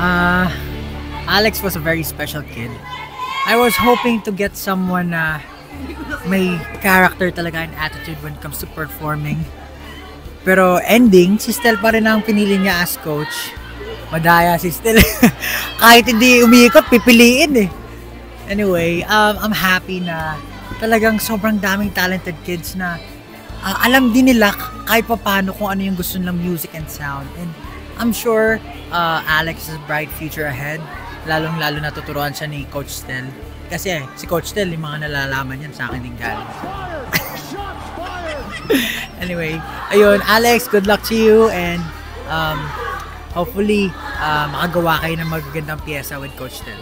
Uh, Alex was a very special kid. I was hoping to get someone na may character talaga and attitude when it comes to performing. Pero ending, si Stel pa rin ang pinili niya as coach. Madaya si Stel. Kahit hindi umiikot, pipiliin eh. Anyway, I'm happy na talagang sobrang daming talented kids na alam din nila kahit pa paano kung ano yung gusto nilang music and sound. And I'm sure Alex has a bright future ahead. Lalong-lalo natuturuan siya ni Coach Stel. Kasi si Coach Stel, yung mga nalalaman yan sa akin din galing. Anyway, ayun, Alex, good luck to you and hopefully makagawa kayo ng magagandang pyesa with Coach Stel.